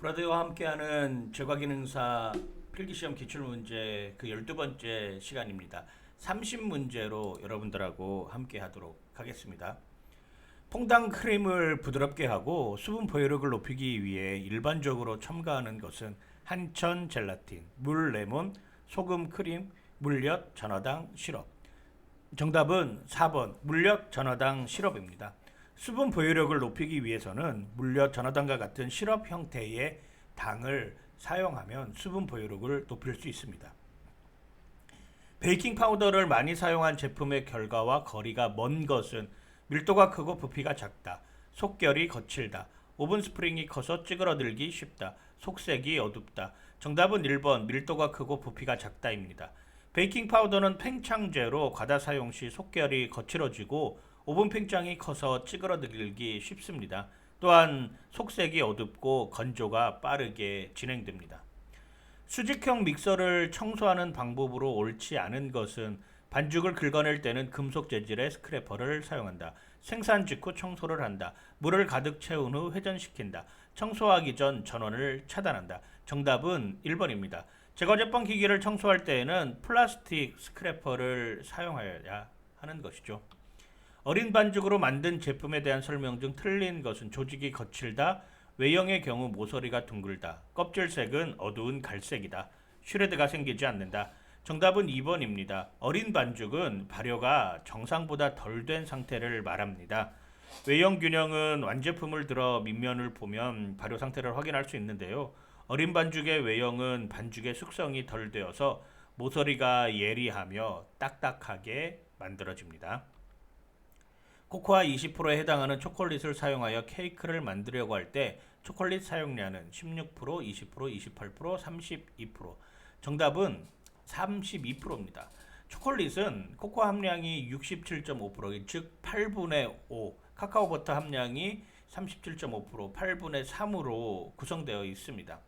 브라더와 함께하는 제과기능사 필기시험 기출문제 그 12번째 시간입니다. 30문제로 여러분들하고 함께 하도록 하겠습니다. 퐁당 크림을 부드럽게 하고 수분 보유력을 높이기 위해 일반적으로 첨가하는 것은 한천 젤라틴, 물, 레몬, 소금, 크림, 물엿, 전어당, 시럽. 정답은 4번 물엿, 전어당, 시럽입니다. 수분 보유력을 높이기 위해서는 물엿, 전어당과 같은 시럽 형태의 당을 사용하면 수분 보유력을 높일 수 있습니다. 베이킹 파우더를 많이 사용한 제품의 결과와 거리가 먼 것은 밀도가 크고 부피가 작다, 속결이 거칠다, 오븐 스프링이 커서 찌그러들기 쉽다, 속색이 어둡다. 정답은 1번 밀도가 크고 부피가 작다입니다. 베이킹 파우더는 팽창제로 과다 사용 시 속결이 거칠어지고 오븐 팽창이 커서 찌그러들기 쉽습니다. 또한 속색이 어둡고 건조가 빠르게 진행됩니다. 수직형 믹서를 청소하는 방법으로 옳지 않은 것은 반죽을 긁어낼 때는 금속 재질의 스크래퍼를 사용한다. 생산 직후 청소를 한다. 물을 가득 채운 후 회전시킨다. 청소하기 전 전원을 차단한다. 정답은 1번입니다. 제과제빵 기기를 청소할 때에는 플라스틱 스크래퍼를 사용해야 하는 것이죠. 어린 반죽으로 만든 제품에 대한 설명 중 틀린 것은 조직이 거칠다, 외형의 경우 모서리가 둥글다, 껍질색은 어두운 갈색이다, 슈레드가 생기지 않는다. 정답은 2번입니다. 어린 반죽은 발효가 정상보다 덜 된 상태를 말합니다. 외형 균형은 완제품을 들어 밑면을 보면 발효 상태를 확인할 수 있는데요. 어린 반죽의 외형은 반죽의 숙성이 덜 되어서 모서리가 예리하며 딱딱하게 만들어집니다. 코코아 20%에 해당하는 초콜릿을 사용하여 케이크를 만들려고 할 때 초콜릿 사용량은 16%, 20%, 28%, 32%. 정답은 32%입니다. 초콜릿은 코코아 함량이 67.5%, 즉 8분의 5, 카카오버터 함량이 37.5%, 8분의 3으로 구성되어 있습니다.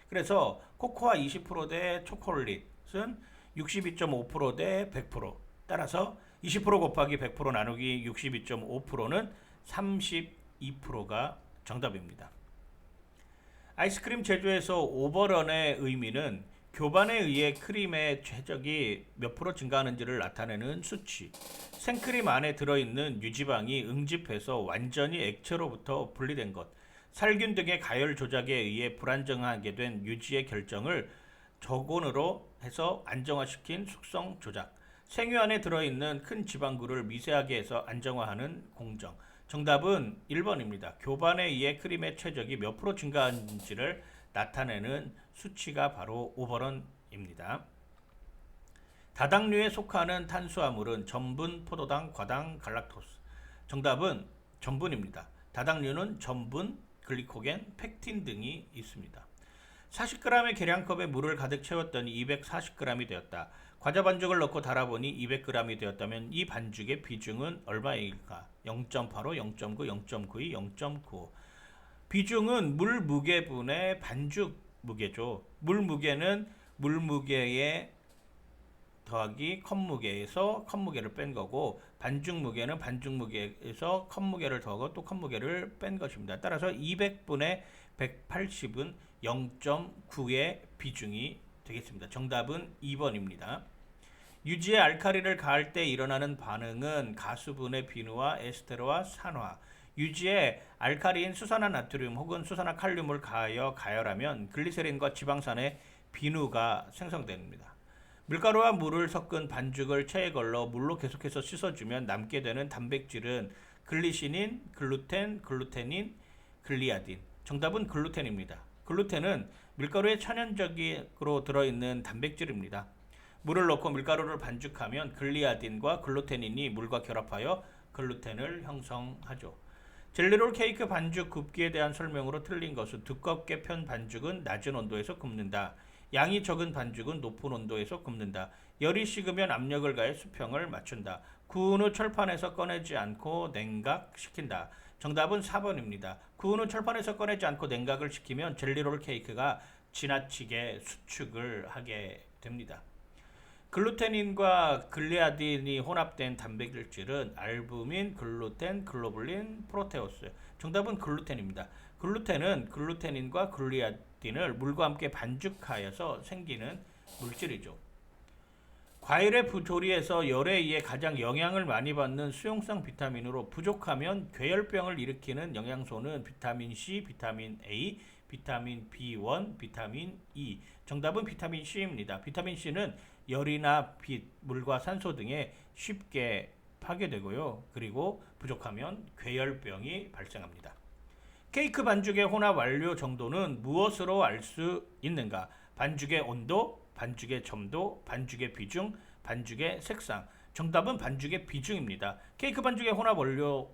그래서 코코아 20%대 초콜릿은 62.5%대 100%. 따라서 20% 곱하기 100% 나누기 62.5%는 32%가 정답입니다. 아이스크림 제조에서 오버런의 의미는 교반에 의해 크림의 최적이 몇 프로 증가하는지를 나타내는 수치. 생크림 안에 들어있는 유지방이 응집해서 완전히 액체로부터 분리된 것. 살균 등의 가열 조작에 의해 불안정하게 된 유지의 결정을 저온으로 해서 안정화시킨 숙성 조작. 생유 안에 들어있는 큰 지방구를 미세하게 해서 안정화하는 공정. 정답은 1번입니다. 교반에 의해 크림의 최적이 몇 프로 증가하는지를 나타내는 수치가 바로 오버런입니다. 다당류에 속하는 탄수화물은 전분, 포도당, 과당, 갈락토스. 정답은 전분입니다. 다당류는 전분, 글리코겐, 펙틴 등이 있습니다. 40g의 계량컵에 물을 가득 채웠더니 240g이 되었다. 과자 반죽을 넣고 달아보니 200g이 되었다면 이 반죽의 비중은 얼마일까? 0.85, 0.9, 0.92, 0.95. 비중은 물 무게분의 반죽 무게죠. 물 무게는 물 무게에 더하기 컵 무게에서 컵 무게를 뺀 거고, 반죽 무게는 반죽 무게에서 컵 무게를 더하고 또 컵 무게를 뺀 것입니다. 따라서 200분의 180은 0.9의 비중이 되겠습니다. 정답은 2번입니다. 유지에 알카리를 가할 때 일어나는 반응은 가수분해 비누와 에스테르와 산화. 유지에 알카리인 수산화나트륨 혹은 수산화칼륨을 가하여 가열하면 글리세린과 지방산의 비누가 생성됩니다. 밀가루와 물을 섞은 반죽을 체에 걸러 물로 계속해서 씻어주면 남게 되는 단백질은 글리시닌, 글루텐, 글루테닌, 글리아딘. 정답은 글루텐입니다. 글루텐은 밀가루에 천연적으로 들어있는 단백질입니다. 물을 넣고 밀가루를 반죽하면 글리아딘과 글루테닌이 물과 결합하여 글루텐을 형성하죠. 젤리롤 케이크 반죽 굽기에 대한 설명으로 틀린 것은 두껍게 편 반죽은 낮은 온도에서 굽는다. 양이 적은 반죽은 높은 온도에서 굽는다. 열이 식으면 압력을 가해 수평을 맞춘다. 구운 후 철판에서 꺼내지 않고 냉각시킨다. 정답은 4번입니다. 구운 후 철판에서 꺼내지 않고 냉각을 시키면 젤리롤 케이크가 지나치게 수축을 하게 됩니다. 글루테닌과 글리아딘이 혼합된 단백질은 알부민, 글루텐, 글로불린, 프로테오스. 정답은 글루텐입니다. 글루텐은 글루테닌과 렉틴을 물과 함께 반죽하여서 생기는 물질이죠. 과일의 조리에서 열에 의해 가장 영향을 많이 받는 수용성 비타민으로 부족하면 괴혈병을 일으키는 영양소는 비타민 C, 비타민 A, 비타민 B1, 비타민 E. 정답은 비타민 C입니다. 비타민 C는 열이나 빛, 물과 산소 등에 쉽게 파괴되고요. 그리고 부족하면 괴혈병이 발생합니다. 케이크 반죽의 혼합 완료 정도는 무엇으로 알 수 있는가? 반죽의 온도, 반죽의 점도, 반죽의 비중, 반죽의 색상. 정답은 반죽의 비중입니다. 케이크 반죽의 혼합 원료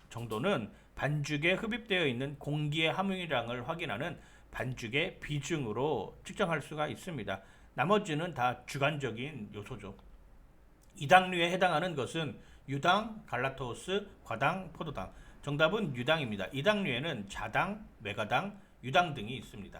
정도는 반죽에 흡입되어 있는 공기의 함유량을 확인하는 반죽의 비중으로 측정할 수가 있습니다. 나머지는 다 주관적인 요소죠. 이당류에 해당하는 것은 유당, 갈라토스, 과당, 포도당. 정답은 유당입니다. 이당류에는 자당, 메가당, 유당 등이 있습니다.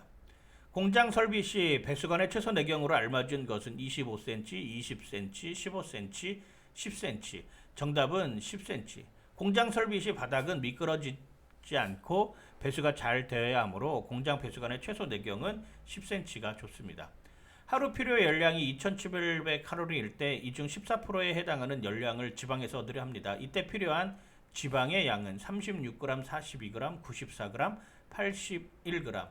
공장 설비 시 배수관의 최소 내경으로 알맞은 것은 25cm, 20cm, 15cm, 10cm. 정답은 10cm. 공장 설비 시 바닥은 미끄러지지 않고 배수가 잘 되어야 하므로 공장 배수관의 최소 내경은 10cm가 좋습니다. 하루 필요 열량이 2700칼로리일 때 이 중 14%에 해당하는 열량을 지방에서 얻으려 합니다. 이때 필요한 지방의 양은 36g, 42g, 94g, 81g.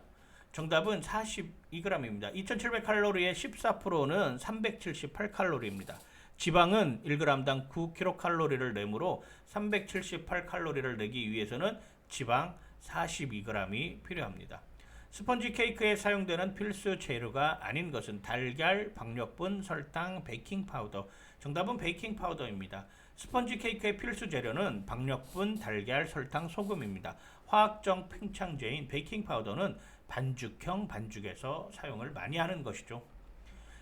정답은 42g입니다. 2700칼로리의 14%는 378칼로리입니다. 지방은 1g당 9kcal를 내므로 378칼로리를 내기 위해서는 지방 42g이 필요합니다. 스펀지 케이크에 사용되는 필수 재료가 아닌 것은 달걀, 박력분, 설탕, 베이킹 파우더. 정답은 베이킹 파우더입니다. 스펀지 케이크의 필수 재료는 박력분, 달걀, 설탕, 소금입니다. 화학적 팽창제인 베이킹 파우더는 반죽형 반죽에서 사용을 많이 하는 것이죠.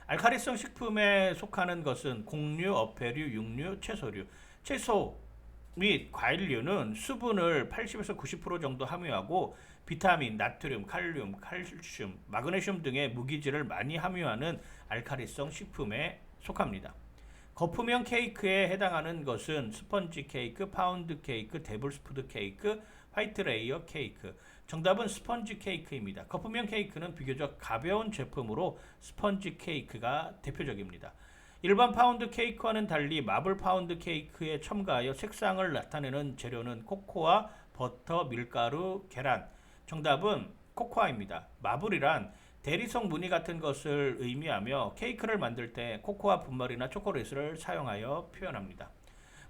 알카리성 식품에 속하는 것은 곡류, 어패류, 육류, 채소류. 채소 및 과일류는 수분을 80에서 90% 정도 함유하고 비타민, 나트륨, 칼륨, 칼슘, 마그네슘 등의 무기질을 많이 함유하는 알카리성 식품에 속합니다. 거품형 케이크에 해당하는 것은 스펀지 케이크, 파운드 케이크, 데블스푸드 케이크, 화이트 레이어 케이크. 정답은 스펀지 케이크입니다. 거품형 케이크는 비교적 가벼운 제품으로 스펀지 케이크가 대표적입니다. 일반 파운드 케이크와는 달리 마블 파운드 케이크에 첨가하여 색상을 나타내는 재료는 코코아, 버터, 밀가루, 계란. 정답은 코코아입니다. 마블이란 대리석 무늬 같은 것을 의미하며 케이크를 만들 때 코코아 분말이나 초콜릿을 사용하여 표현합니다.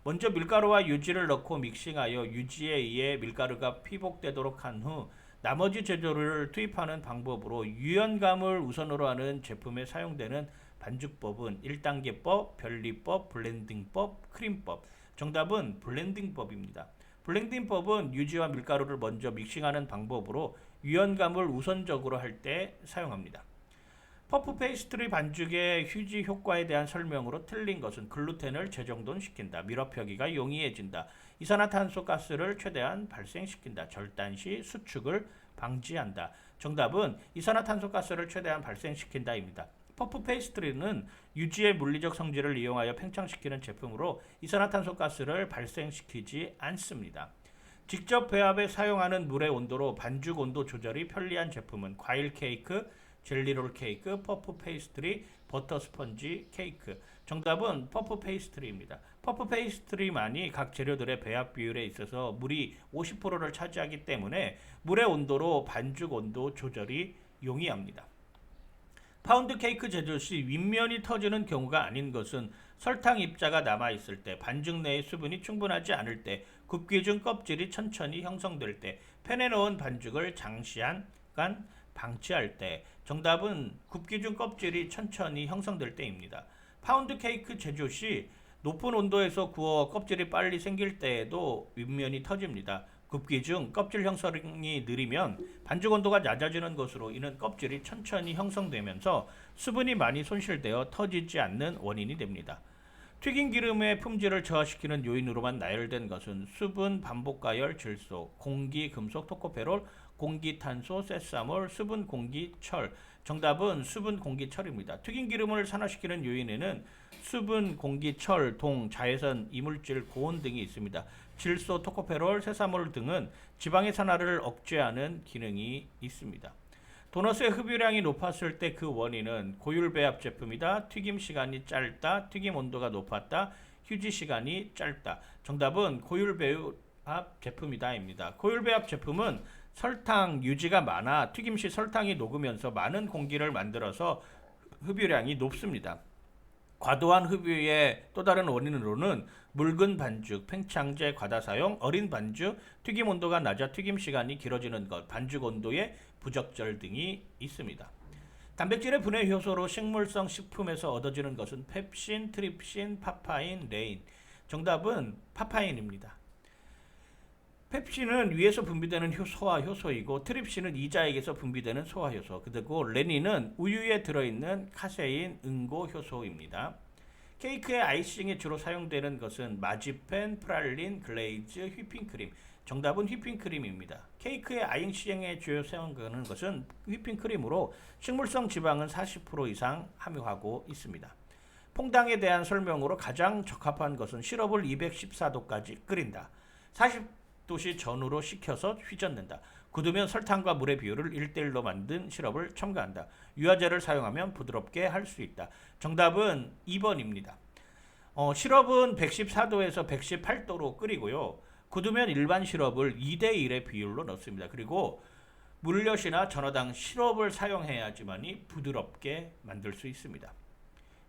먼저 밀가루와 유지를 넣고 믹싱하여 유지에 의해 밀가루가 피복되도록 한 후 나머지 재료를 투입하는 방법으로 유연감을 우선으로 하는 제품에 사용되는 반죽법은 1단계법, 변리법, 블렌딩법, 크림법. 정답은 블렌딩법입니다. 블렌딩법은 유지와 밀가루를 먼저 믹싱하는 방법으로 유연감을 우선적으로 할 때 사용합니다. 퍼프 페이스트리 반죽의 휴지 효과에 대한 설명으로 틀린 것은 글루텐을 재정돈시킨다. 밀어펴기가 용이해진다. 이산화탄소 가스를 최대한 발생시킨다. 절단 시 수축을 방지한다. 정답은 이산화탄소 가스를 최대한 발생시킨다입니다. 퍼프 페이스트리는 유지의 물리적 성질을 이용하여 팽창시키는 제품으로 이산화탄소 가스를 발생시키지 않습니다. 직접 배합에 사용하는 물의 온도로 반죽 온도 조절이 편리한 제품은 과일 케이크, 젤리롤 케이크, 퍼프 페이스트리, 버터 스펀지 케이크. 정답은 퍼프 페이스트리입니다. 퍼프 페이스트리만이 각 재료들의 배합 비율에 있어서 물이 50%를 차지하기 때문에 물의 온도로 반죽 온도 조절이 용이합니다. 파운드 케이크 제조 시 윗면이 터지는 경우가 아닌 것은 설탕 입자가 남아있을 때, 반죽 내의 수분이 충분하지 않을 때, 굽기 중 껍질이 천천히 형성될 때, 팬에 넣은 반죽을 장시간 방치할 때. 정답은 굽기 중 껍질이 천천히 형성될 때입니다. 파운드 케이크 제조 시 높은 온도에서 구워 껍질이 빨리 생길 때에도 윗면이 터집니다. 굽기 중 껍질 형성이 느리면 반죽 온도가 낮아지는 것으로 이는 껍질이 천천히 형성되면서 수분이 많이 손실되어 터지지 않는 원인이 됩니다. 튀긴 기름의 품질을 저하시키는 요인으로만 나열된 것은 수분, 반복가열, 질소, 공기, 금속, 토코페롤, 공기탄소, 세사몰, 수분, 공기, 철. 정답은 수분, 공기, 철입니다. 튀긴 기름을 산화시키는 요인에는 수분, 공기, 철, 동, 자외선, 이물질, 고온 등이 있습니다. 질소, 토코페롤, 세사몰 등은 지방의 산화를 억제하는 기능이 있습니다. 도넛의 흡유량이 높았을 때 그 원인은 고율 배합 제품이다. 튀김 시간이 짧다. 튀김 온도가 높았다. 휴지 시간이 짧다. 정답은 고율 배합 제품이다입니다. 고율 배합 제품은 설탕 유지가 많아 튀김 시 설탕이 녹으면서 많은 공기를 만들어서 흡유량이 높습니다. 과도한 흡유의 또 다른 원인으로는 묽은 반죽, 팽창제 과다 사용, 어린 반죽, 튀김 온도가 낮아 튀김 시간이 길어지는 것, 반죽 온도의 부적절 등이 있습니다. 단백질의 분해 효소로 식물성 식품에서 얻어지는 것은 펩신, 트립신, 파파인, 레인. 정답은 파파인입니다. 펩신은 위에서 분비되는 소화효소이고 트립신은 이자액에서 분비되는 소화효소, 그리고 레닌은 우유에 들어있는 카세인, 응고효소입니다. 케이크의 아이싱에 주로 사용되는 것은 마지펜, 프랄린, 글레이즈, 휘핑크림. 정답은 휘핑크림입니다. 케이크의 아이싱에 주로 사용되는 것은 휘핑크림으로 식물성 지방은 40% 이상 함유하고 있습니다. 퐁당에 대한 설명으로 가장 적합한 것은 시럽을 214도까지 끓인다. 40도씨 전후로 식혀서 휘젓는다. 굳으면 설탕과 물의 비율을 1대1로 만든 시럽을 첨가한다. 유화제를 사용하면 부드럽게 할 수 있다. 정답은 2번입니다. 시럽은 114도에서 118도로 끓이고요. 굳으면 일반 시럽을 2대1의 비율로 넣습니다. 그리고 물엿이나 전어당 시럽을 사용해야지만이 부드럽게 만들 수 있습니다.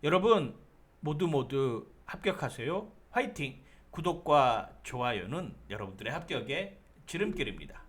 여러분 모두 합격하세요. 화이팅! 구독과 좋아요는 여러분들의 합격의 지름길입니다.